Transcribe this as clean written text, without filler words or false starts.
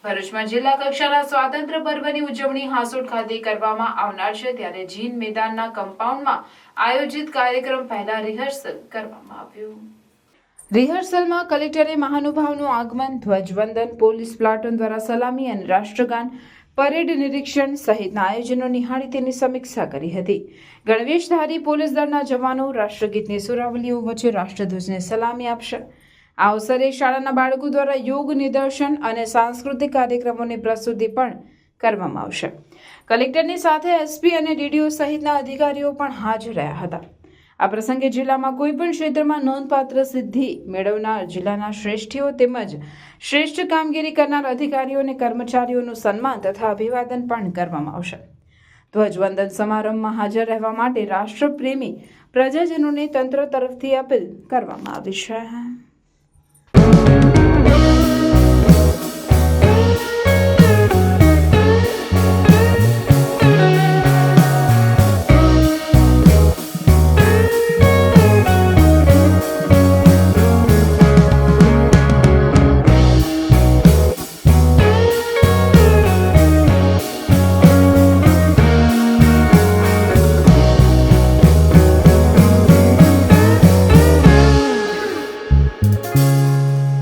ભરૂચમાં જિલ્લા કક્ષાના સ્વાતંત્ર્ય પર્વની ઉજવણી હાંસોટ ખાતે કરવામાં આવનાર છે, ત્યારે જીન મેદાનના કમ્પાઉન્ડમાં આયોજિત કાર્યક્રમ પહેલા રિહર્સલ કરવામાં આવ્યું. રિહર્સલમાં કલેક્ટરે મહાનુભાવનું આગમન, ધ્વજવંદન, પોલીસ પ્લાટૂન દ્વારા સલામી અને રાષ્ટ્રગાન, પરેડ નિરીક્ષણ સહિતના આયોજનો નિહાળી તેની સમીક્ષા કરી હતી. ગણવેશધારી પોલીસ દળના જવાનો રાષ્ટ્રગીતની સુરાવલીઓ વચ્ચે રાષ્ટ્રધ્વજને સલામી આપશે. આ અવસરે શાળાના બાળકો દ્વારા યોગ નિદર્શન અને સાંસ્કૃતિક કાર્યક્રમોની પ્રસ્તુતિ પણ કરવામાં આવશે. કલેક્ટરની સાથે એસપી અને ડીડીઓ સહિતના અધિકારીઓ પણ હાજર રહ્યા હતા. આ પ્રસંગે જિલ્લામાં કોઈપણ ક્ષેત્રમાં નોંધપાત્ર સિદ્ધિ મેળવનાર જિલ્લાના શ્રેષ્ઠીઓ તેમજ શ્રેષ્ઠ કામગીરી કરનાર અધિકારીઓ અને કર્મચારીઓનું સન્માન તથા અભિવાદન પણ કરવામાં આવશે. ધ્વજવંદન સમારંભમાં હાજર રહેવા માટે રાષ્ટ્રપ્રેમી પ્રજાજનોને તંત્ર તરફથી અપીલ કરવામાં આવી છે.